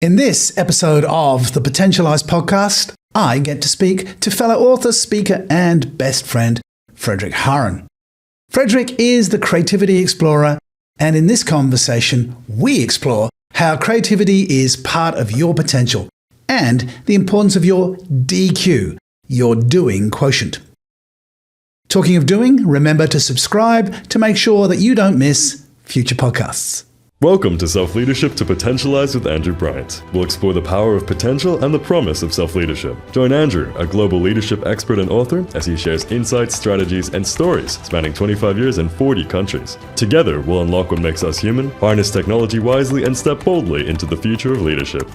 In this episode of the Potential-ize podcast, I get to speak to fellow author, speaker, and best friend, Fredrik Haren. Fredrik is the creativity explorer, and in this conversation, we explore how creativity is part of your potential and the importance of your DQ, your doing quotient. Talking of doing, remember to subscribe to make sure that you don't miss future podcasts. Welcome to Self-Leadership to Potential-ize with Andrew Bryant. We'll explore the power of potential and the promise of self-leadership. Join Andrew, a global leadership expert and author, as he shares insights, strategies, and stories spanning 25 years and 40 countries. Together, we'll unlock what makes us human, harness technology wisely, and step boldly into the future of leadership.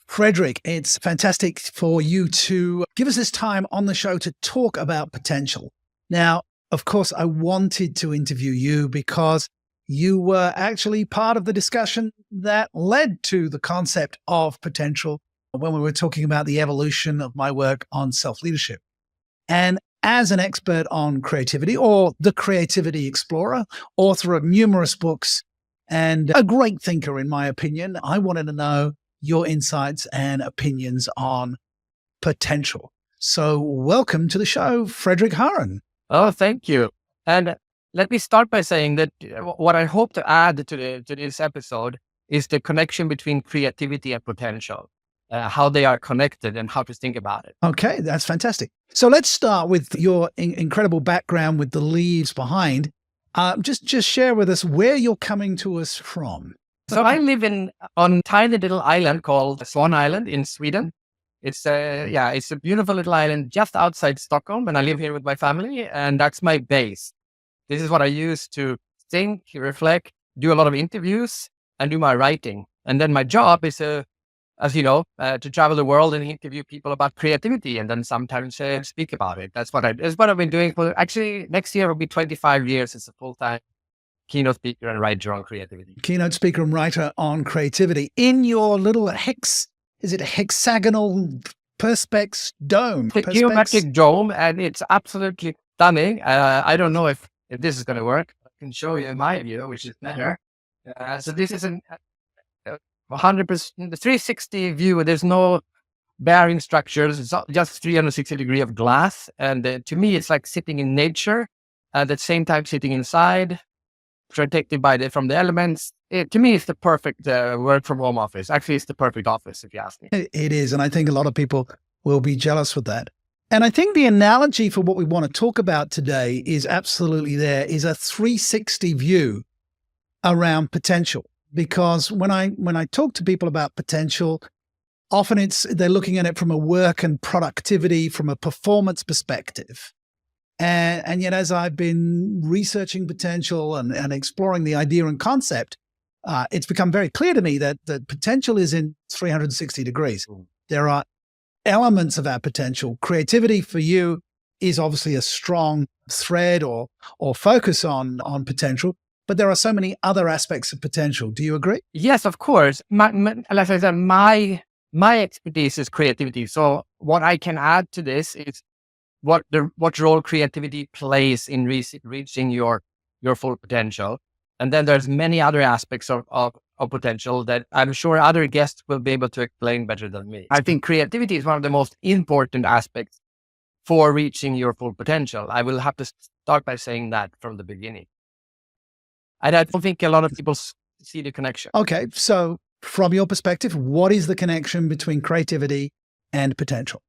Fredrik, it's fantastic for you to give us this time on the show to talk about potential. Now, of course, I wanted to interview you because you were actually part of the discussion that led to the concept of potential when we were talking about the evolution of my work on self-leadership. And as an expert on creativity, or the creativity explorer, author of numerous books, and a great thinker, in my opinion, I wanted to know your insights and opinions on potential. So welcome to the show, Fredrik Haren. Oh, thank you. And let me start by saying that what I hope to add to this episode is the connection between creativity and potential, how they are connected and how to think about it. Okay, that's fantastic. So let's start with your incredible background with the leaves behind. Just share with us where you're coming to us from. So I live on a tiny little island called Swan Island in Sweden. It's a beautiful little island just outside Stockholm, and I live here with my family, and that's my base. This is what I use to think, reflect, do a lot of interviews, and do my writing. And then my job is, as you know, to travel the world and interview people about creativity, and then sometimes speak about it. That's what I've been doing for. Actually, next year will be 25 years as a full-time keynote speaker and writer on creativity. Keynote speaker and writer on creativity in your little is it a hexagonal perspex dome? The geometric dome, and it's absolutely stunning. I don't know if this is going to work. I can show you my view, which is better. So this is a 100% 360 view. There's no bearing structures. It's just 360 degree of glass. And to me, it's like sitting in nature, at the same time sitting inside, protected from the elements. To me, it's the perfect work from home office. Actually, it's the perfect office, if you ask me. It is. And I think a lot of people will be jealous with that. And I think the analogy for what we want to talk about today is absolutely there, is a 360 view around potential. Because when I talk to people about potential, often they're looking at it from a work and productivity, from a performance perspective. And yet, as I've been researching potential and exploring the idea and concept, it's become very clear to me that the potential is in 360 degrees. There are elements of our potential. Creativity for you is obviously a strong thread or focus on potential, but there are so many other aspects of potential. Do you agree? Yes, of course. Like I said, my expertise is creativity. So what I can add to this is what role creativity plays in reaching your full potential. And then there's many other aspects of potential that I'm sure other guests will be able to explain better than me. I think creativity is one of the most important aspects for reaching your full potential. I will have to start by saying that from the beginning. And I don't think a lot of people see the connection. Okay. So from your perspective, what is the connection between creativity and potential?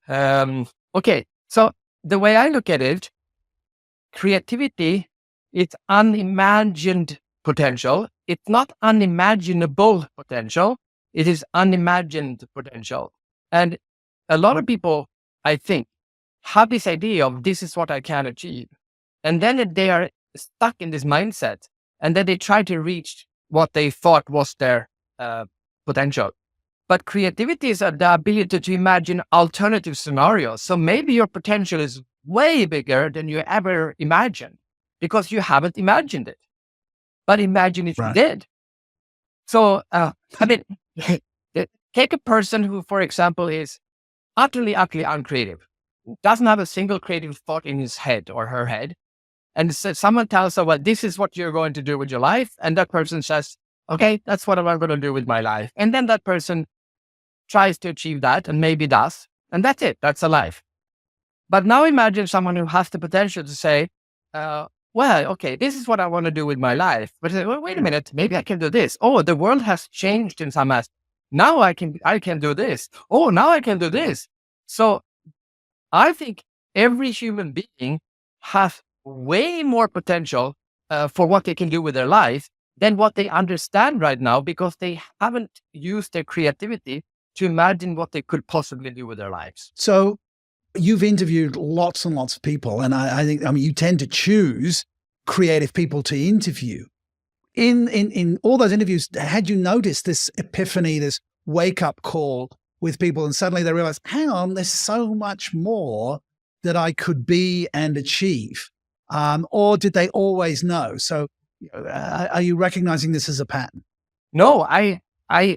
Okay. So the way I look at it, creativity is unimagined potential. It's not unimaginable potential. It is unimagined potential. And a lot of people, I think, have this idea of this is what I can achieve. And then they are stuck in this mindset. And then they try to reach what they thought was their potential. But creativity is the ability to imagine alternative scenarios. So maybe your potential is way bigger than you ever imagined because you haven't imagined it. But imagine if you did. So, take a person who, for example, is utterly uncreative, doesn't have a single creative thought in his head or her head, And so someone tells her, well, this is what you're going to do with your life. And that person says, okay, that's what I'm going to do with my life. And then that person tries to achieve that and maybe does. And that's it. That's a life. But now imagine someone who has the potential to say, well, okay, this is what I want to do with my life. But well, wait a minute, maybe I can do this. Oh, the world has changed in some aspect. Now I can do this. Oh, now I can do this. So I think every human being has way more potential for what they can do with their life than what they understand right now, because they haven't used their creativity to imagine what they could possibly do with their lives. So you've interviewed lots and lots of people, and I think, you tend to choose creative people to interview. In all those interviews, had you noticed this epiphany, this wake-up call with people, and suddenly they realize, hang on, there's so much more that I could be and achieve? Or did they always know? So are you recognizing this as a pattern? No, I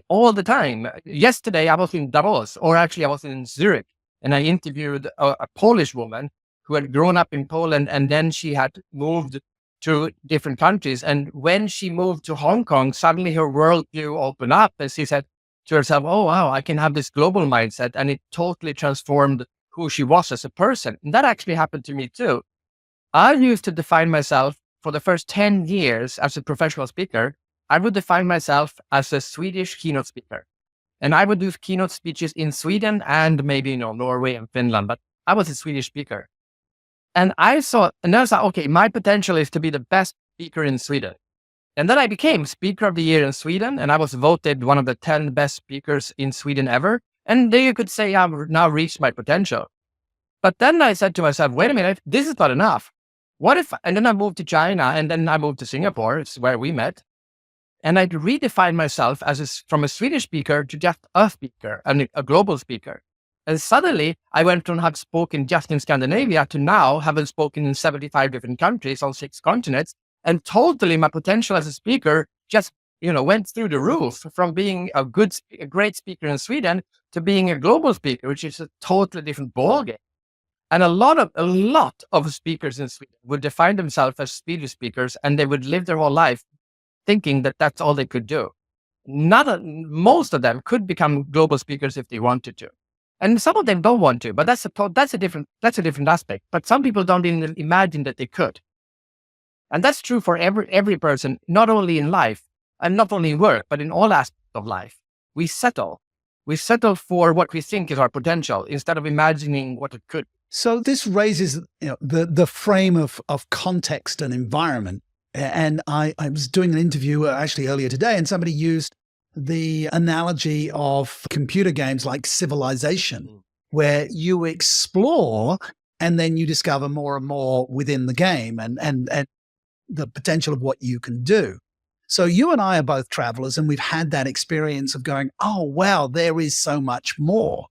all the time. Yesterday, I was in Davos, or actually I was in Zurich, and I interviewed a Polish woman who had grown up in Poland, and then she had moved to different countries. And when she moved to Hong Kong, suddenly her worldview opened up, and she said to herself, oh, wow, I can have this global mindset. And it totally transformed who she was as a person. And that actually happened to me too. I used to define myself for the first 10 years as a professional speaker. I would define myself as a Swedish keynote speaker. And I would do keynote speeches in Sweden and maybe, Norway and Finland, but I was a Swedish speaker. And I thought, okay, my potential is to be the best speaker in Sweden. And then I became Speaker of the Year in Sweden, and I was voted one of the 10 best speakers in Sweden ever. And there you could say I've now reached my potential. But then I said to myself, wait a minute, this is not enough. And then I moved to China, and then I moved to Singapore, it's where we met. And I redefined myself from a Swedish speaker to just a speaker, and a global speaker. And suddenly I went from having spoken just in Scandinavia to now having spoken in 75 different countries on 6 continents. And totally my potential as a speaker just, went through the roof, from being a great speaker in Sweden to being a global speaker, which is a totally different ballgame. And a lot of speakers in Sweden would define themselves as Swedish speakers, and they would live their whole life thinking that that's all they could do. Most of them could become global speakers if they wanted to. And some of them don't want to, but that's a different aspect. But some people don't even imagine that they could. And that's true for every person, not only in life and not only in work, but in all aspects of life. We settle for what we think is our potential instead of imagining what it could. So this raises the frame of context and environment. And I was doing an interview actually earlier today, and somebody used the analogy of computer games like Civilization, where you explore and then you discover more and more within the game and the potential of what you can do. So you and I are both travelers, and we've had that experience of going, oh, wow, there is so much more.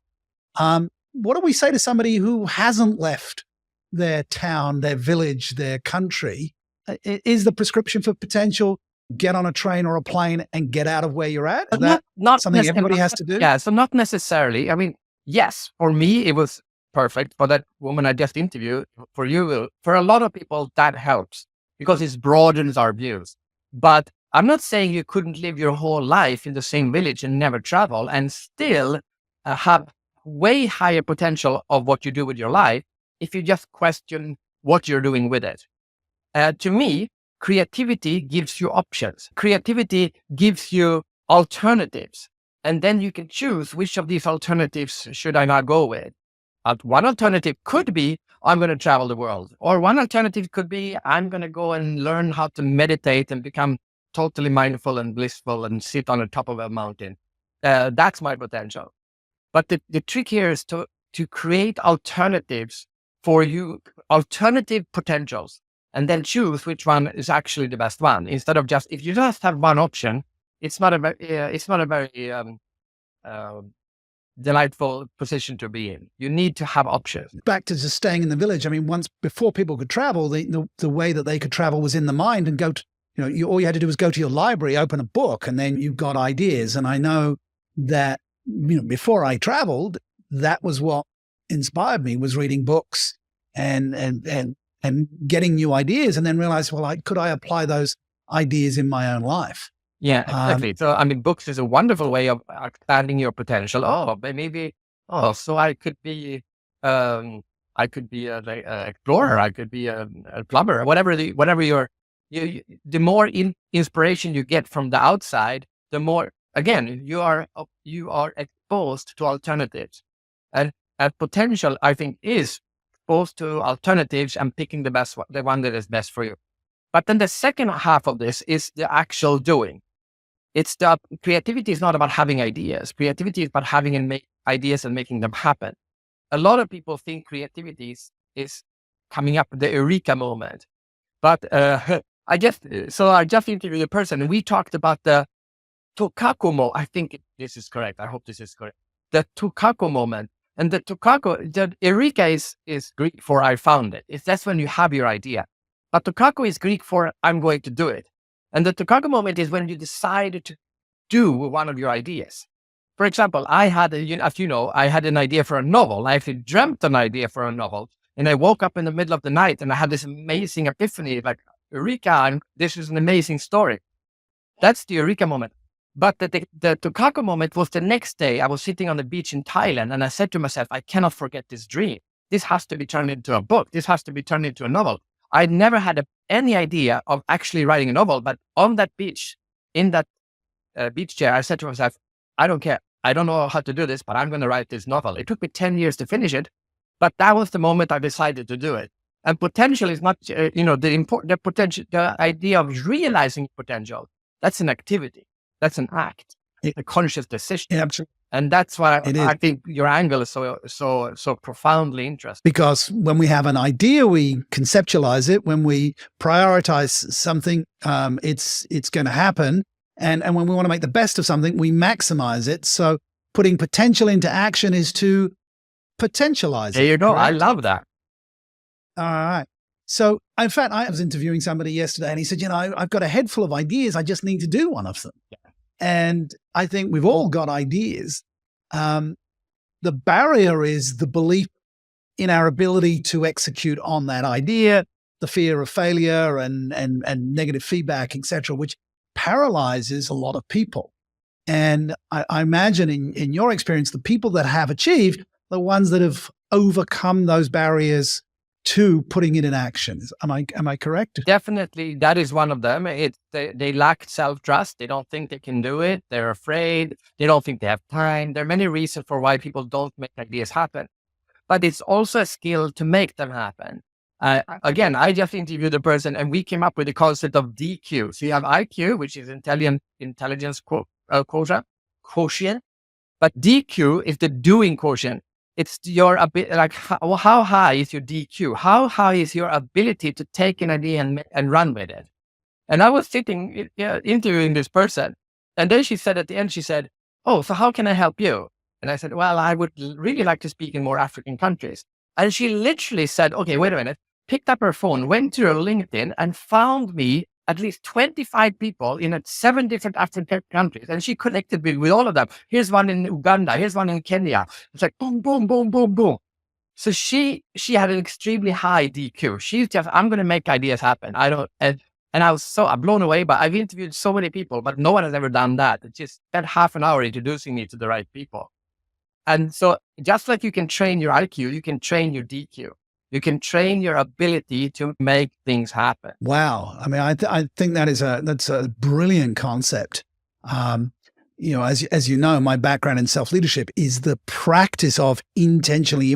What do we say to somebody who hasn't left their town, their village, their country? Is the prescription for potential, get on a train or a plane and get out of where you're at? Is that not something everybody has to do? Yeah, so not necessarily. I mean, yes, for me, it was perfect. For that woman I just interviewed, for you, for a lot of people, that helps because it broadens our views. But I'm not saying you couldn't live your whole life in the same village and never travel and still have way higher potential of what you do with your life if you just question what you're doing with it. To me, creativity gives you options. Creativity gives you alternatives. And then you can choose which of these alternatives should I not go with. One alternative could be, I'm going to travel the world. Or one alternative could be, I'm going to go and learn how to meditate and become totally mindful and blissful and sit on the top of a mountain. That's my potential. But the trick here is to create alternatives for you, alternative potentials, and then choose which one is actually the best one. Instead of if you just have one option, it's not a very delightful position to be in. You need to have options. Back to just staying in the village. I mean, before people could travel, the way that they could travel was in the mind and go to, all you had to do was go to your library, open a book, and then you got ideas. And I know that, before I traveled, that was what inspired me, was reading books and and getting new ideas, and then realize, well, could I apply those ideas in my own life? Yeah, exactly. So, I mean, books is a wonderful way of expanding your potential. Oh, but maybe, so I could be an explorer. I could be a plumber, whatever the more inspiration you get from the outside, the more, again, you are exposed to alternatives. And potential, I think, is exposed to alternatives and picking the one that is best for you. But then the second half of this is the actual doing. It's the creativity is not about having ideas. Creativity is about having ideas and making them happen. A lot of people think creativity is coming up with the eureka moment. But I just interviewed a person and we talked about the Tukako moment. I think this is correct. I hope this is correct. The Tukako moment. And the eureka is Greek for I found it. That's when you have your idea. But Tukako is Greek for I'm going to do it. And the Tukako moment is when you decide to do one of your ideas. For example, I had, as you know, I had an idea for a novel. I actually dreamt an idea for a novel. And I woke up in the middle of the night and I had this amazing epiphany, like, eureka, and this is an amazing story. That's the eureka moment. But the Tukako moment was the next day. I was sitting on the beach in Thailand and I said to myself, I cannot forget this dream. This has to be turned into a book. This has to be turned into a novel. I never had any idea of actually writing a novel, but on that beach, in that beach chair, I said to myself, I don't care. I don't know how to do this, but I'm going to write this novel. It took me 10 years to finish it, but that was the moment I decided to do it. And potential is not, the potential, the idea of realizing potential. That's an activity. That's an act. It's a conscious decision. Yeah, absolutely. And that's why I think your angle is so profoundly interesting. Because when we have an idea, we conceptualize it. When we prioritize something, it's going to happen. And when we want to make the best of something, we maximize it. So putting potential into action is to potentialize it. There you go. Correct? I love that. All right. So in fact, I was interviewing somebody yesterday and he said, I've got a head full of ideas. I just need to do one of them. Yeah. And I think we've all got ideas. The barrier is the belief in our ability to execute on that idea, the fear of failure and negative feedback, etc., which paralyzes a lot of people. And I imagine in your experience, the people that have achieved, the ones that have overcome those barriers to putting it in action. Am I correct? Definitely, that is one of them. They lack self-trust. They don't think they can do it. They're afraid. They don't think they have time. There are many reasons for why people don't make ideas happen. But it's also a skill to make them happen. Again, I just interviewed a person and we came up with the concept of DQ. So you have IQ, which is intelligence quotient. But DQ is the doing quotient. It's your ability, like how high is your DQ? How high is your ability to take an idea and run with it? And I was sitting interviewing this person, and then she said at the end, she said, "Oh, so how can I help you?" And I said, "Well, I would really like to speak in more African countries." And she literally said, "Okay, wait a minute." Picked up her phone, went to her LinkedIn, and found me at least 25 people in 7 different African countries. And she connected with all of them. Here's one in Uganda. Here's one in Kenya. It's like boom, boom, boom, boom, boom. So she had an extremely high DQ. She's just, I'm going to make ideas happen. And I was so blown away, but I've interviewed so many people, but no one has ever done that. It just spent half an hour introducing me to the right people. And so just like you can train your IQ, you can train your DQ. You can train your ability to make things happen. Wow. I mean, I think that's a brilliant concept. As you know, my background in self-leadership is the practice of intentionally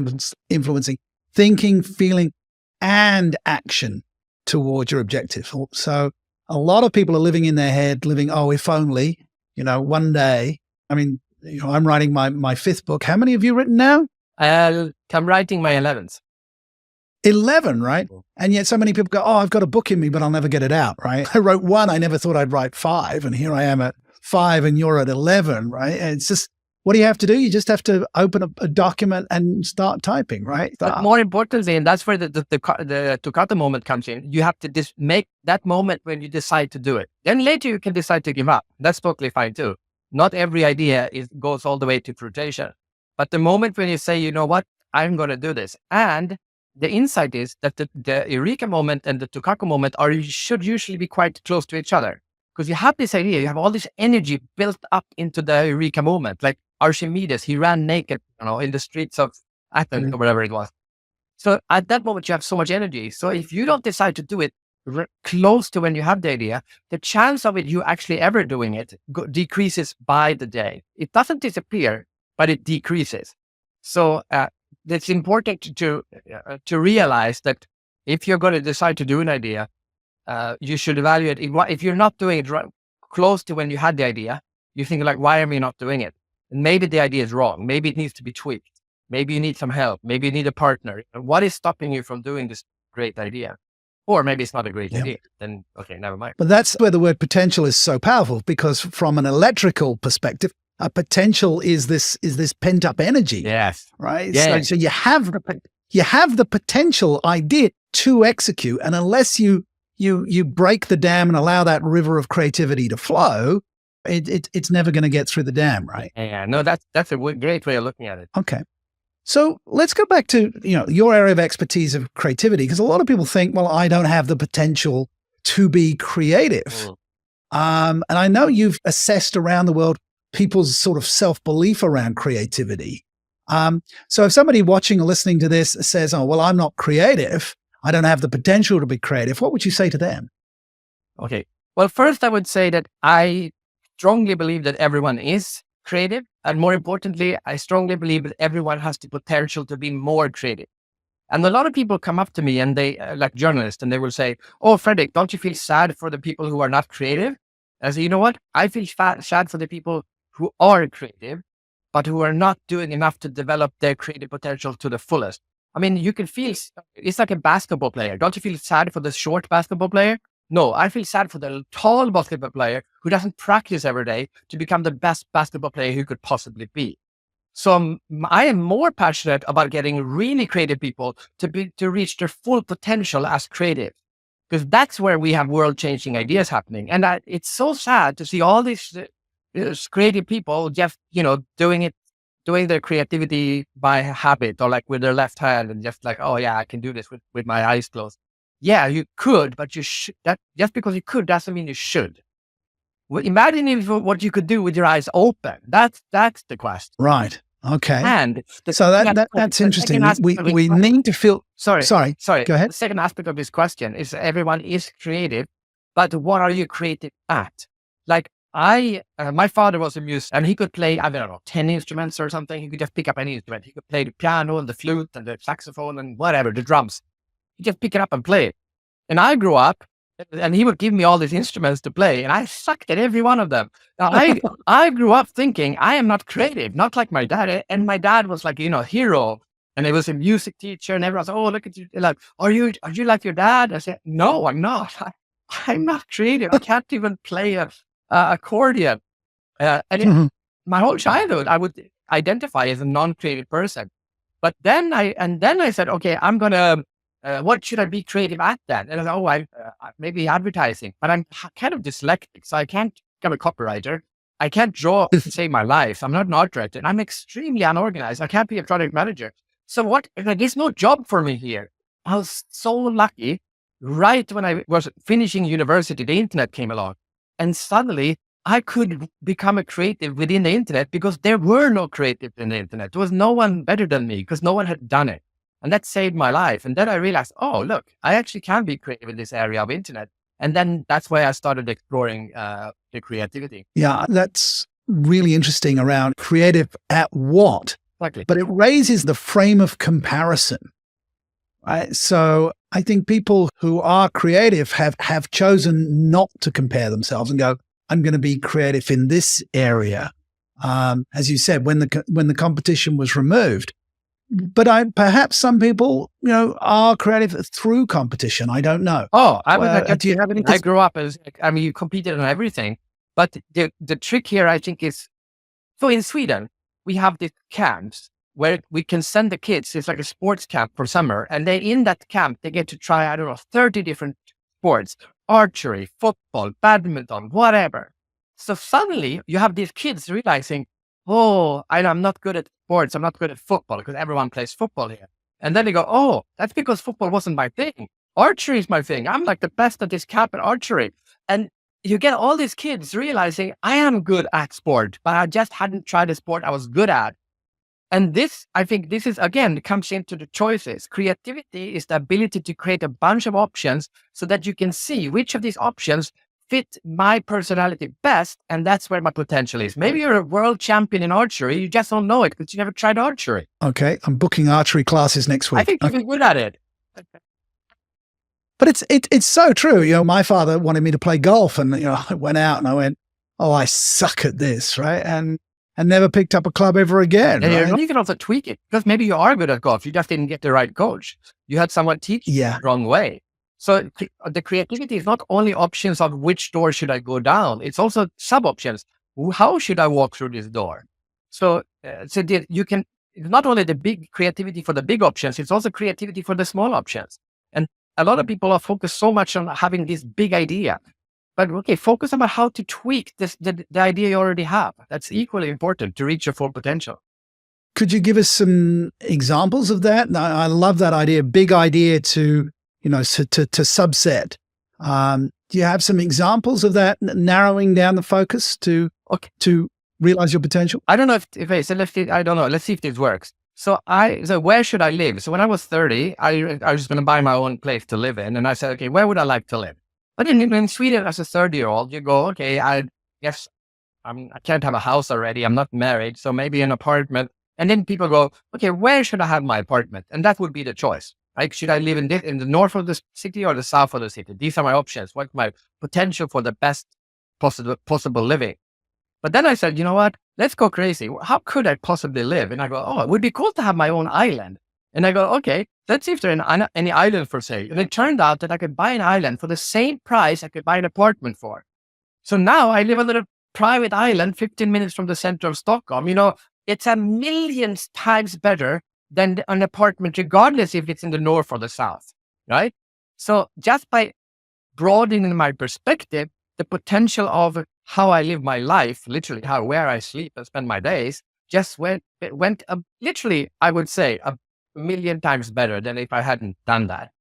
influencing thinking, feeling, and action towards your objective. So a lot of people are living in their head, if only, one day. I mean, I'm writing my 5th book. How many have you written now? I'm writing my 11th. 11, right? And yet so many people go, I've got a book in me, but I'll never get it out, right? I wrote 1. I never thought I'd write 5. And here I am at 5 and you're at 11, right? And it's just, what do you have to do? You just have to open a document and start typing, right? But more importantly, and that's where the Tukata moment comes in. You have to make that moment when you decide to do it. Then later you can decide to give up. That's totally fine too. Not every idea goes all the way to fruition. But the moment when you say, you know what, I'm going to do this. And the insight is that the eureka moment and the Tukaku moment should usually be quite close to each other. Because you have this idea, you have all this energy built up into the eureka moment. Like Archimedes, he ran naked, in the streets of Athens or whatever it was. So at that moment, you have so much energy. So if you don't decide to do it close to when you have the idea, the chance of you actually ever doing it decreases by the day. It doesn't disappear, but it decreases. So it's important to realize that if you're going to decide to do an idea, you should evaluate if you're not doing it close to when you had the idea. You think like, why am I not doing it? And maybe the idea is wrong. Maybe it needs to be tweaked. Maybe you need some help. Maybe you need a partner. What is stopping you from doing this great idea? Or maybe it's not a great idea. Then, okay, never mind. But that's where the word potential is so powerful, because from an electrical perspective, a potential is this pent up energy. Yes. Right. Yes. So you have the potential idea to execute, and unless you break the dam and allow that river of creativity to flow, it's never going to get through the dam, right? Yeah. No, that's a great way of looking at it. Okay. So let's go back to, your area of expertise of creativity, because a lot of people think, well, I don't have the potential to be creative. And I know you've assessed around the world people's sort of self-belief around creativity. So if somebody watching or listening to this says, oh, well, I'm not creative, I don't have the potential to be creative, what would you say to them? Okay. Well, first I would say that I strongly believe that everyone is creative. And more importantly, I strongly believe that everyone has the potential to be more creative. And a lot of people come up to me and they, like journalists, and they will say, oh, Fredrik, don't you feel sad for the people who are not creative? I say, you know what? I feel sad for the people who are creative, but who are not doing enough to develop their creative potential to the fullest. I mean, you can feel, it's like a basketball player. Don't you feel sad for the short basketball player? No, I feel sad for the tall basketball player who doesn't practice every day to become the best basketball player he could possibly be. So I am more passionate about getting really creative people to reach their full potential as creative, because that's where we have world-changing ideas happening. And it's so sad to see all these creative people just, doing their creativity by habit, or like with their left hand, and just like, oh yeah, I can do this with my eyes closed. Yeah, you could, but you should. That just because you could doesn't mean you should. Well, imagine what you could do with your eyes open. That's the question. Right. Okay. And so that's interesting. We need to feel. Sorry. Go ahead. The second aspect of this question is everyone is creative, but what are you creative at? Like my father was a musician, and he could play, 10 instruments or something. He could just pick up any instrument. He could play the piano and the flute and the saxophone and whatever, the drums. He just pick it up and play it. And I grew up, and he would give me all these instruments to play, and I sucked at every one of them. Now, I grew up thinking I am not creative, not like my dad. And my dad was like, hero, and he was a music teacher, and everyone said, "Oh, look at you! Like, are you like your dad?" I said, "No, I'm not. I'm not creative. I can't even play a accordion." My whole childhood, I would identify as a non-creative person. But then I said, okay, I'm gonna. What should I be creative at then? And I thought, maybe advertising, but I'm kind of dyslexic, so I can't become a copywriter. I can't draw to save my life. I'm not an art director. I'm extremely unorganized. I can't be a product manager. So there's no job for me here. I was so lucky. Right when I was finishing university, the internet came along, and suddenly I could become a creative within the internet, because there were no creatives in the internet. There was no one better than me, because no one had done it. And that saved my life. And then I realized, oh, look, I actually can be creative in this area of internet. And then that's why I started exploring the creativity. Yeah, that's really interesting around creative at what? Exactly. But it raises the frame of comparison. Right? So I think people who are creative have chosen not to compare themselves and go, I'm going to be creative in this area. As you said, when the competition was removed. But perhaps some people, are creative through competition. I don't know. Oh, do you have any? I grew up you competed on everything. But the trick here, I think, is, so in Sweden, we have these camps where we can send the kids. It's like a sports camp for summer. And in that camp, they get to try, 30 different sports: archery, football, badminton, whatever. So suddenly you have these kids realizing, oh, I'm not good at sports. I'm not good at football, because everyone plays football here. And then they go, oh, that's because football wasn't my thing. Archery is my thing. I'm like the best at this camp at archery. And you get all these kids realizing I am good at sport, but I just hadn't tried a sport I was good at. And this, I think this is, again, comes into the choices. Creativity is the ability to create a bunch of options so that you can see which of these options fit my personality best. And that's where my potential is. Maybe you're a world champion in archery. You just don't know it because you never tried archery. Okay. I'm booking archery classes next week. I think you're good at it. But it's so true. My father wanted me to play golf, and I went out and I went, oh, I suck at this, right? And never picked up a club ever again. And right? you can also tweak it because maybe you are good at golf. You just didn't get the right coach. You had someone teach you the wrong way. So the creativity is not only options of which door should I go down. It's also sub options. How should I walk through this door? So you can, it's not only the big creativity for the big options, it's also creativity for the small options. And a lot of people are focused so much on having this big idea, but focus on how to tweak the idea you already have. That's equally important to reach your full potential. Could you give us some examples of that? I love that idea, big idea to subset. Do you have some examples of that, narrowing down the focus to realize your potential? I don't know I don't know. Let's see if this works. So where should I live? So when I was 30, I was going to buy my own place to live in. And I said, okay, where would I like to live? But in Sweden, as a 30-year-old, you go, okay, I guess I can't have a house already. I'm not married. So maybe an apartment. And then people go, okay, where should I have my apartment? And that would be the choice. Like, should I live in the north of the city or the south of the city? These are my options. What's my potential for the best possible living? But then I said, you know what? Let's go crazy. How could I possibly live? And I go, oh, it would be cool to have my own island. And I go, okay, let's see if there are any islands for sale. And it turned out that I could buy an island for the same price I could buy an apartment for. So now I live on a little private island 15 minutes from the center of Stockholm. It's a million times better than an apartment, regardless if it's in the north or the south, right? So just by broadening my perspective, the potential of how I live my life, literally where I sleep and spend my days, just went literally, I would say, a million times better than if I hadn't done that.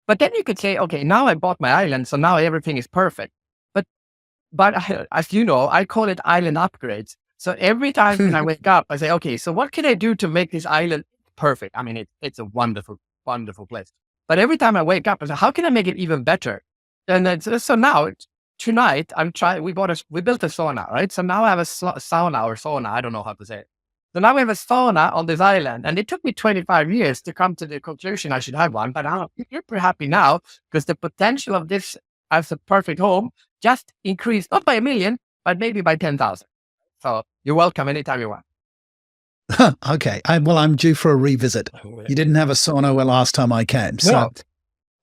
But then you could say, okay, now I bought my island, so now everything is perfect. But as you know, I call it island upgrades. So every time when I wake up, I say, okay, so what can I do to make this island perfect? I mean, it's a wonderful, wonderful place. But every time I wake up, I say, how can I make it even better? And so now, tonight, we built a sauna, right? So now I have a sauna, I don't know how to say it. So now we have a sauna on this island, and it took me 25 years to come to the conclusion I should have one, but I'm super happy now because the potential of this as a perfect home just increased, not by 1 million, but maybe by 10,000. So you're welcome anytime you want. Okay. I'm due for a revisit. You didn't have a sauna last time I came. So.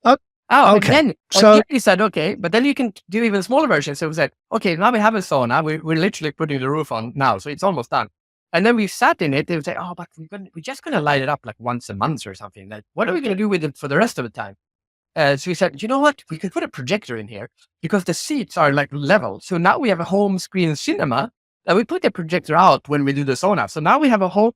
No. Okay. Then, so he said, okay, but then you can do even smaller versions. So we said, okay, now we have a sauna. We're literally putting the roof on now. So it's almost done. And then we sat in it. They would say, oh, but we're just going to light it up like once a month or something. Like, what are we going to do with it for the rest of the time? So we said, you know what? We could put a projector in here because the seats are like level. So now we have a home screen cinema and we put the projector out when we do the sauna. So now we have a home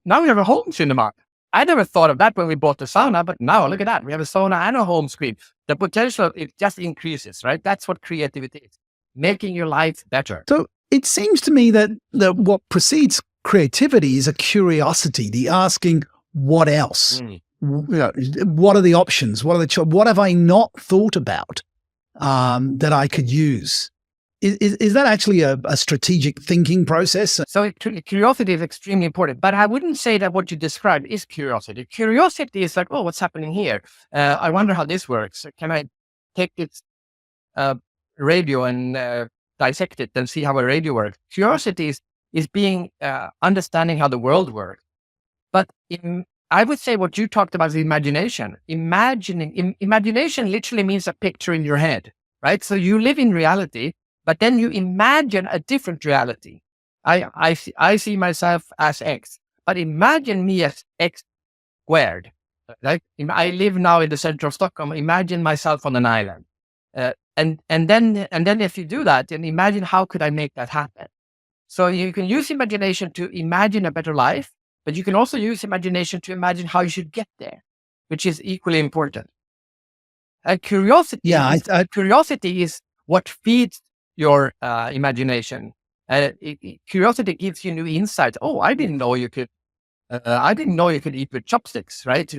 cinema. I never thought of that when we bought the sauna, but now look at that. We have a sauna and a home screen. The potential, it just increases, right? That's what creativity is, making your life better. So it seems to me that what precedes creativity is a curiosity, the asking, what else? What are the options? What have I not thought about that I could use? Is that actually a strategic thinking process? So curiosity is extremely important, but I wouldn't say that what you described is curiosity. Curiosity is like, oh, what's happening here? I wonder how this works. Can I take this radio and dissect it and see how a radio works? Curiosity is being understanding how the world works. But I would say what you talked about is imagination. Imagination literally means a picture in your head, right? So you live in reality, but then you imagine a different reality. I see myself as X, but imagine me as X squared. Right? I live now in the center of Stockholm. Imagine myself on an island, and then if you do that, then imagine how could I make that happen. So you can use imagination to imagine a better life, but you can also use imagination to imagine how you should get there. which is equally important. And curiosity, curiosity is what feeds your imagination. Curiosity gives you new insights. Oh, I didn't know you could. I didn't know you could eat with chopsticks, right?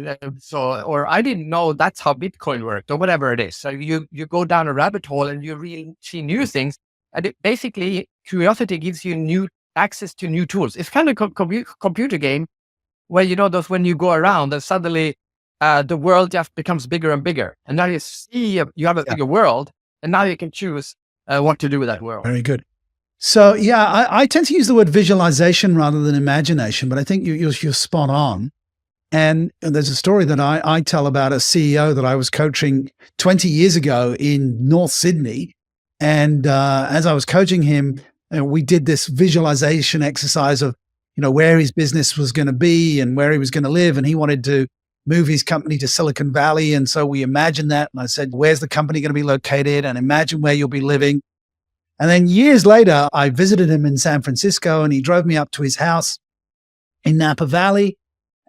Or I didn't know that's how Bitcoin worked, or whatever it is. So you go down a rabbit hole and you really see new things. And basically, curiosity gives you new access to new tools. It's kind of a computer game where, those when you go around and suddenly the world just becomes bigger and bigger. And now you see you have a bigger world, and now you can choose what to do with that world. Very good. So I tend to use the word visualization rather than imagination, but I think you're spot on. And there's a story that I tell about a CEO that I was coaching 20 years ago in North Sydney. And as I was coaching him, we did this visualization exercise of, where his business was going to be and where he was going to live. And he wanted to move his company to Silicon Valley. And so we imagined that. And I said, where's the company going to be located? And imagine where you'll be living. And then years later, I visited him in San Francisco, and he drove me up to his house in Napa Valley.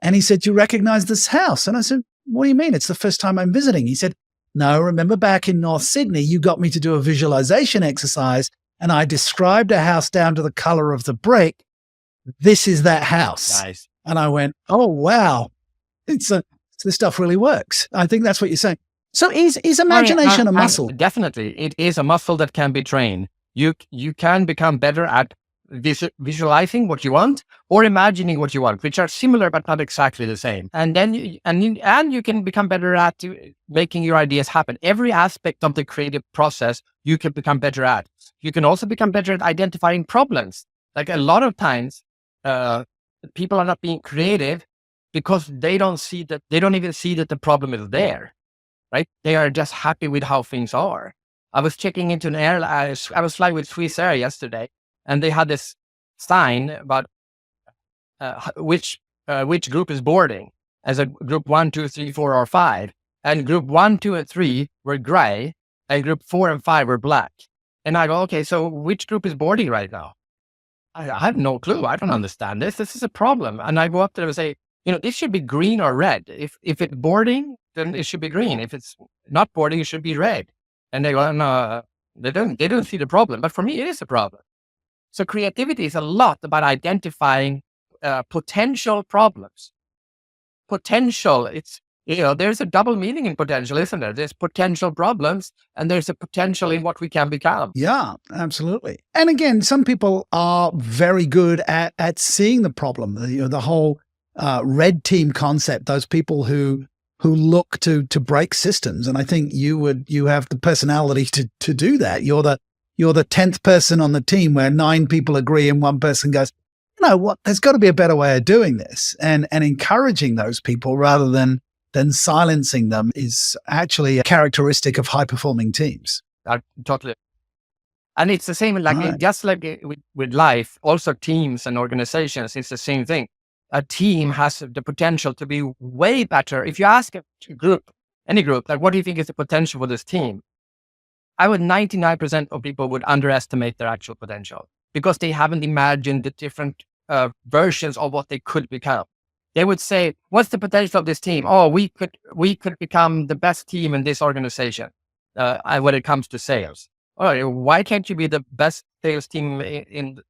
And he said, "Do you recognize this house?" And I said, "What do you mean? It's the first time I'm visiting." He said, "No, remember back in North Sydney, you got me to do a visualization exercise, and I described a house down to the color of the brick. This is that house." Nice. And I went, "Oh, wow. This stuff really works." I think that's what you're saying. So is imagination a muscle? Definitely. It is a muscle that can be trained. You can become better at visualizing what you want or imagining what you want, which are similar but not exactly the same. And then you can become better at making your ideas happen. Every aspect of the creative process you can become better at. You can also become better at identifying problems. Like a lot of times, people are not being creative because they don't even see that the problem is there, right? They are just happy with how things are. I was checking into an airline. I was flying with Swiss Air yesterday, and they had this sign about which group is boarding, as a group 1, 2, 3, 4, or 5. And group 1, 2, and 3 were gray, and group 4 and 5 were black. And I go, okay, so which group is boarding right now? I have no clue. I don't understand this. This is a problem. And I go up there and say, this should be green or red. If it's boarding, then it should be green. If it's not boarding, it should be red. And they go, no, they don't see the problem. But for me, it is a problem. So creativity is a lot about identifying potential problems. Potential, there's a double meaning in potential, isn't there? There's potential problems, and there's a potential in what we can become. Yeah, absolutely. And again, some people are very good at seeing the problem. The whole red team concept, those people who look to break systems. And I think you have the personality to do that. You're the 10th person on the team where 9 people agree and one person goes, there's got to be a better way of doing this. And encouraging those people rather than silencing them is actually a characteristic of high performing teams. Totally. And it's the same, just like with life, also teams and organizations, it's the same thing. A team has the potential to be way better. If you ask any group, like, what do you think is the potential for this team? 99% of people would underestimate their actual potential because they haven't imagined the different versions of what they could become. They would say, what's the potential of this team? Oh, we could become the best team in this organization when it comes to sales. Oh, why can't you be the best sales team in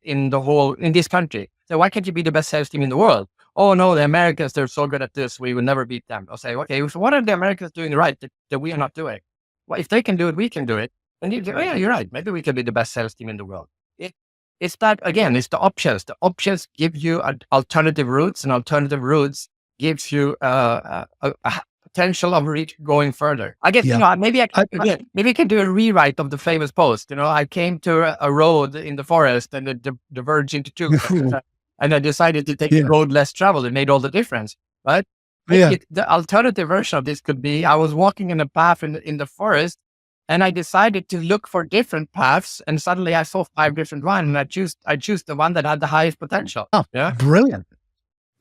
this country? So why can't you be the best sales team in the world? Oh no, the Americans, they're so good at this, we will never beat them. I'll say, okay, so what are the Americans doing right that we are not doing? Well, if they can do it, we can do it. And you say, oh yeah, you're right. Maybe we can be the best sales team in the world. It's that, again, it's the options. The options give you alternative routes, and alternative routes gives you a potential of going further. I guess, maybe I can do a rewrite of the famous post. I came to a road in the forest and it diverged into two. And I decided to take the road less traveled. It made all the difference, right? The alternative version of this could be, I was walking in a path in the forest, and I decided to look for different paths, and suddenly I saw 5 different ones, and I choose the one that had the highest potential. Oh, yeah, brilliant!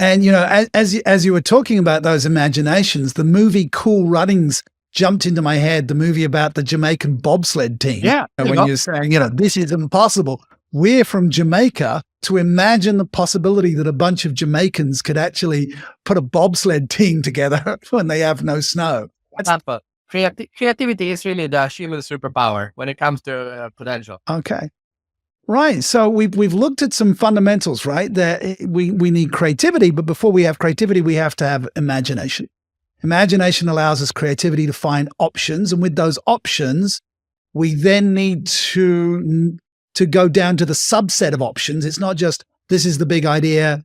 And as you were talking about those imaginations, the movie Cool Runnings jumped into my head. The movie about the Jamaican bobsled team. Yeah, when you're saying, this is impossible. We're from Jamaica. to imagine the possibility that a bunch of Jamaicans could actually put a bobsled team together when they have no snow. Example, creativity is really the human superpower when it comes to potential. Okay. Right. So we've looked at some fundamentals, right? That we need creativity, but before we have creativity, we have to have imagination. Imagination allows us creativity to find options. And with those options, we then need to go down to the subset of options. It's not just, this is the big idea,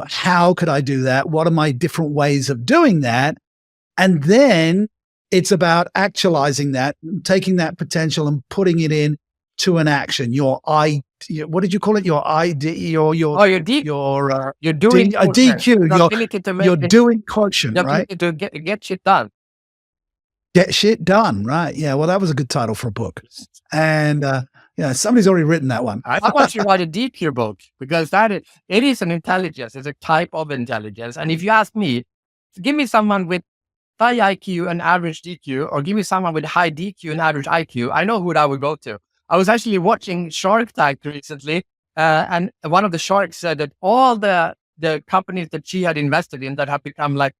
how could I do that? What are my different ways of doing that? And then it's about actualizing that, taking that potential and putting it in to an action. What did you call it? Your DQ. Doing a DQ. You're doing quotient, the right? ability to get shit done. Get shit done, right? Yeah. Well, that was a good title for a book, and somebody's already written that one. I want you to write a DQ book because it is an intelligence. It's a type of intelligence. And if you ask me, give me someone with high IQ and average DQ, or give me someone with high DQ and average IQ, I know who I would go to. I was actually watching Shark Tank recently, and one of the sharks said that all the companies that she had invested in that have become like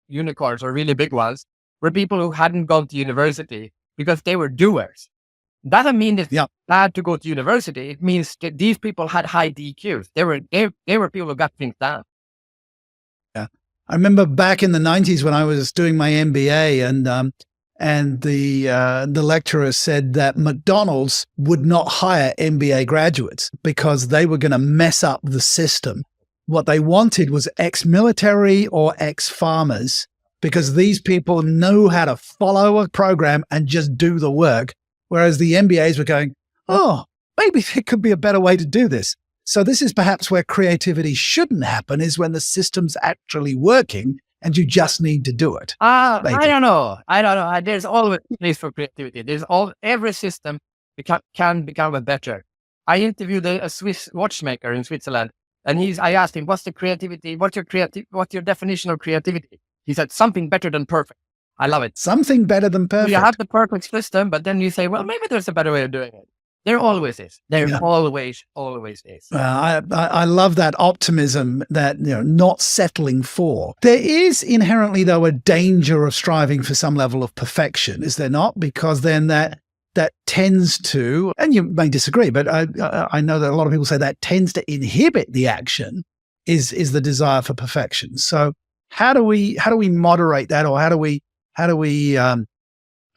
unicorns or really big ones were people who hadn't gone to university because they were doers. Doesn't mean it's bad to go to university. It means that these people had high DQs. They were people who got things done. Yeah, I remember back in the 90s when I was doing my MBA, and the lecturer said that McDonald's would not hire MBA graduates because they were going to mess up the system. What they wanted was ex-military or ex-farmers, because these people know how to follow a program and just do the work. Whereas the MBAs were going, oh, maybe there could be a better way to do this. So this is perhaps where creativity shouldn't happen, is when the system's actually working and you just need to do it. I don't know. There's always a place for creativity. Every system can become better. I interviewed a Swiss watchmaker in Switzerland, and I asked him, what's your definition of creativity? He said, something better than perfect. I love it. Something better than perfect. You have the perfect system, but then you say, well, maybe there's a better way of doing it. There always is. Always is. I love that optimism, that not settling for. There is inherently, though, a danger of striving for some level of perfection, is there not? Because then that tends to, and you may disagree, but I know that a lot of people say that tends to inhibit the action, is the desire for perfection. So how do we moderate that, or how do we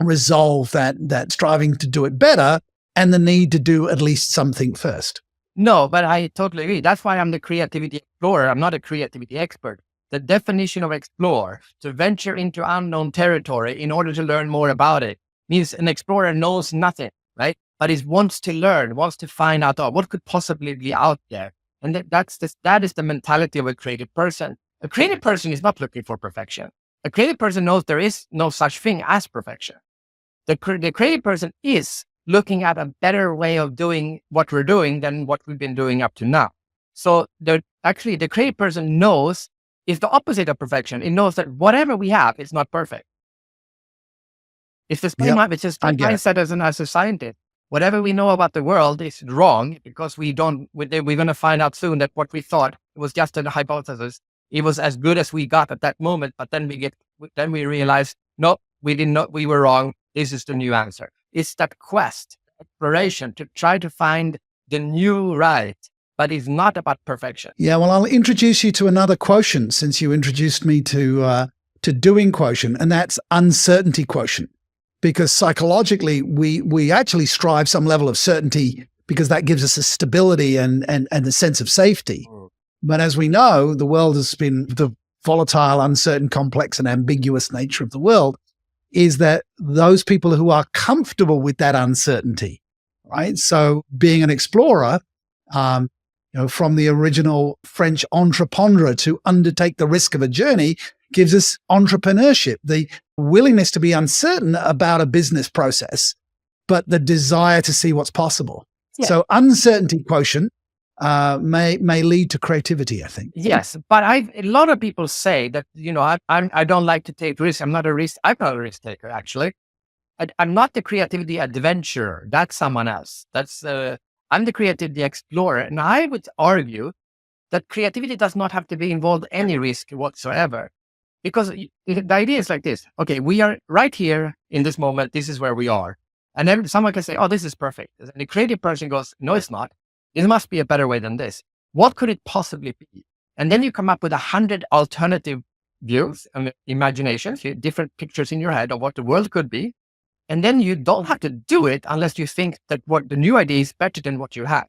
resolve that striving to do it better and the need to do at least something first? No, but I totally agree. That's why I'm the creativity explorer. I'm not a creativity expert. The definition of explore, to venture into unknown territory in order to learn more about it, means an explorer knows nothing, right? But he wants to learn, wants to find out what could possibly be out there. And that is the mentality of a creative person. A creative person is not looking for perfection. A creative person knows there is no such thing as perfection. The creative person is looking at a better way of doing what we're doing than what we've been doing up to now. So the creative person knows is the opposite of perfection. It knows that whatever we have is not perfect. It's the same. It's just mindset as a scientist. Whatever we know about the world is wrong because we're going to find out soon that what we thought was just a hypothesis. It was as good as we got at that moment, but then we realize, no, we didn't know, we were wrong. This is the new answer. It's that quest, exploration to try to find the new right, but it's not about perfection. Yeah, well, I'll introduce you to another quotient, since you introduced me to doing quotient, and that's uncertainty quotient. Because psychologically, we actually strive some level of certainty because that gives us a stability and a sense of safety. But as we know, the world has been, the volatile, uncertain, complex, and ambiguous nature of the world is that those people who are comfortable with that uncertainty, right? So being an explorer, from the original French entreprendre, to undertake the risk of a journey, gives us entrepreneurship, the willingness to be uncertain about a business process, but the desire to see what's possible. Yeah. So uncertainty quotient may lead to creativity, I think. Yes, but a lot of people say that, I don't like to take risks. I'm not a risk taker, actually. I'm not the creativity adventurer. That's someone else. I'm the creativity explorer. And I would argue that creativity does not have to be involved any risk whatsoever. Because the idea is like this. Okay, we are right here in this moment. This is where we are. And then someone can say, oh, this is perfect. And the creative person goes, no, it's not. There must be a better way than this. What could it possibly be? And then you come up with 100 alternative views and imaginations, different pictures in your head of what the world could be. And then you don't have to do it unless you think that what the new idea is better than what you have,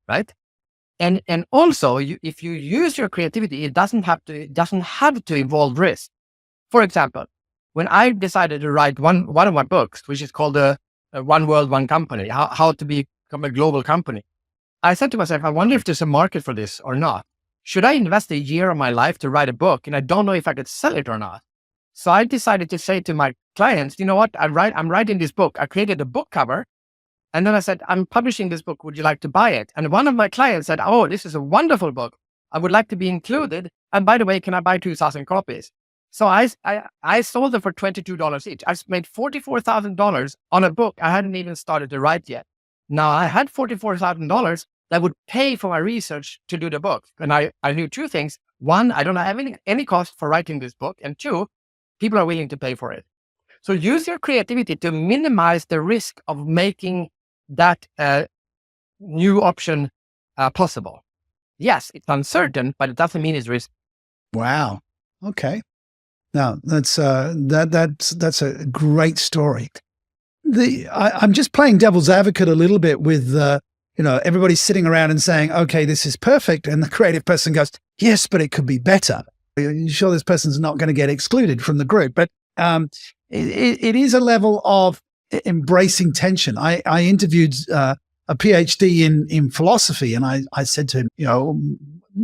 right? And also, if you use your creativity, it doesn't have to involve risk. For example, when I decided to write one of my books, which is called One World, One Company, how to become a global company, I said to myself, I wonder if there's a market for this or not. Should I invest a year of my life to write a book and I don't know if I could sell it or not? So I decided to say to my clients, you know what, I'm writing this book. I created a book cover. And then I said, I'm publishing this book. Would you like to buy it? And one of my clients said, oh, this is a wonderful book. I would like to be included. And by the way, can I buy 2,000 copies? So I sold them for $22 each. I made $44,000 on a book I hadn't even started to write yet. Now I had $44,000 that would pay for my research to do the book. And I knew two things. One, I don't have any cost for writing this book. And two, people are willing to pay for it. So use your creativity to minimize the risk of making that new option possible. Yes, it's uncertain, but it doesn't mean it's risky. Wow. Okay. Now that's a great story. I'm just playing devil's advocate a little bit with everybody's sitting around and saying, okay, this is perfect, and the creative person goes, yes, but it could be better. You're sure this person's not going to get excluded from the group, but it is a level of embracing tension. I interviewed a PhD in philosophy, and I said to him,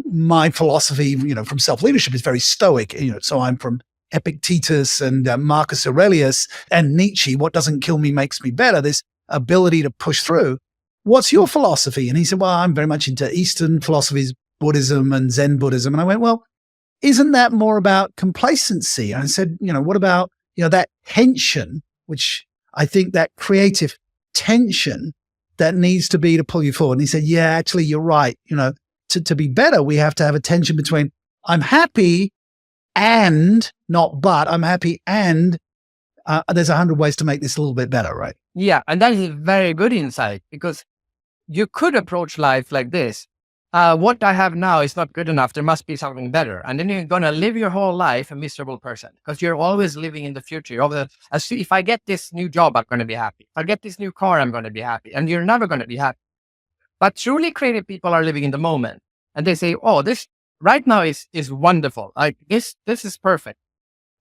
my philosophy, from self-leadership is very stoic. So I'm from Epictetus and Marcus Aurelius and Nietzsche. What doesn't kill me makes me better. This ability to push through. What's your philosophy? And he said, well, I'm very much into Eastern philosophies, Buddhism and Zen Buddhism. And I went, well, isn't that more about complacency? And I said, what about, that tension, which I think that creative tension that needs to be to pull you forward. And he said, yeah, actually, you're right. To be better, we have to have a tension between I'm happy and not, but I'm happy and there's 100 ways to make this a little bit better, right? Yeah. And that is a very good insight, because you could approach life like this. What I have now is not good enough. There must be something better. And then you're going to live your whole life a miserable person, because you're always living in the future. If I get this new job, I'm going to be happy. If I get this new car, I'm going to be happy. And you're never going to be happy. But truly creative people are living in the moment. And they say, oh, this right now is wonderful. Like this is perfect.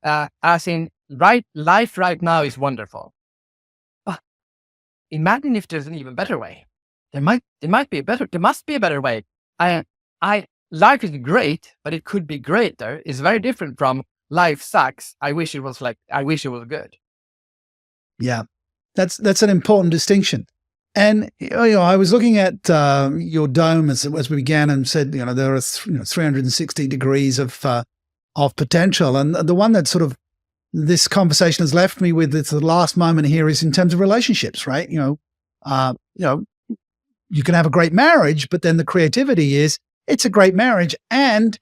As in life right now is wonderful. But imagine if there's an even better way. There must be a better way. Life is great, but it could be greater. It's very different from life sucks. I wish it was good. Yeah, that's an important distinction. And I was looking at your dome as we began and said, there are 360 degrees of potential, and the one that sort of this conversation has left me with, it's the last moment here, is in terms of relationships, right? You can have a great marriage, but then the creativity is it's a great marriage, and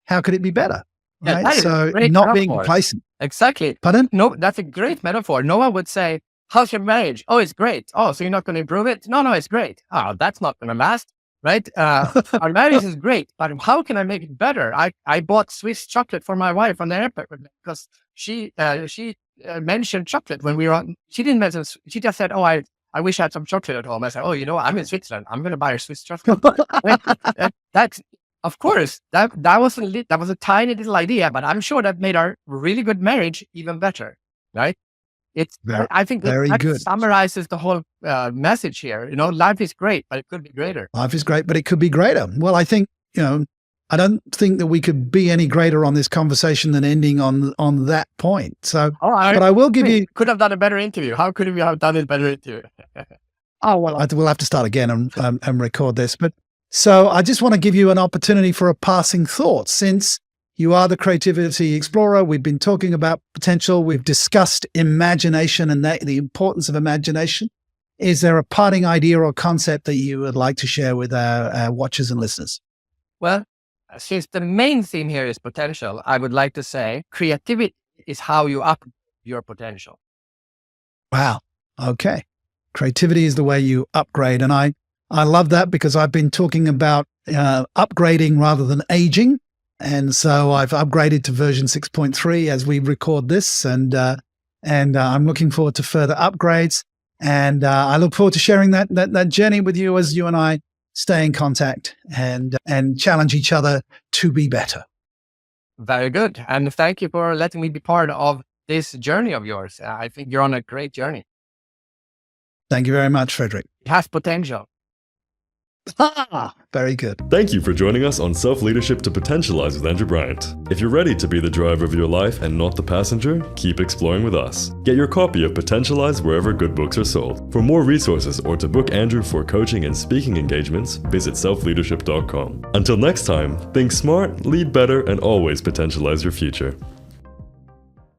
how could it be better? Yeah, right? So not being complacent. Exactly. Pardon? No, that's a great metaphor. No one would say, how's your marriage? Oh, it's great. Oh, so you're not going to improve it? No, it's great. Oh, that's not going to last, right? Our marriage is great, but how can I make it better? I bought Swiss chocolate for my wife on the airport because she mentioned chocolate when we were on. She didn't mention, she just said, oh, I wish I had some chocolate at home. I said, oh, I'm in Switzerland. I'm going to buy her Swiss chocolate. That's, of course, that was a tiny little idea, but I'm sure that made our really good marriage even better, right? I think that summarizes the whole message here. Life is great, but it could be greater. Life is great, but it could be greater. Well, I think, I don't think that we could be any greater on this conversation than ending on that point. So, but I will give you... Could have done a better interview. How could we have done a better interview? We'll have to start again and record this. But so I just want to give you an opportunity for a passing thought. Since you are the creativity explorer, we've been talking about potential. We've discussed imagination and the importance of imagination. is there a parting idea or concept that you would like to share with our watchers and listeners? Well, since the main theme here is potential, I would like to say creativity is how you up your potential. Wow. Okay. Creativity is the way you upgrade. And I love that, because I've been talking about upgrading rather than aging. And so I've upgraded to version 6.3 as we record this. And I'm looking forward to further upgrades. And I look forward to sharing that journey with you as you and I stay in contact and challenge each other to be better. Very good. And thank you for letting me be part of this journey of yours. I think you're on a great journey. Thank you very much, Fredrik. It has potential. Very good. Thank you for joining us on Self-Leadership to Potential-ize with Andrew Bryant. If you're ready to be the driver of your life and not the passenger, keep exploring with us. Get your copy of Potential-ize wherever good books are sold. For more resources or to book Andrew for coaching and speaking engagements, visit selfleadership.com. Until next time, think smart, lead better, and always potentialize your future.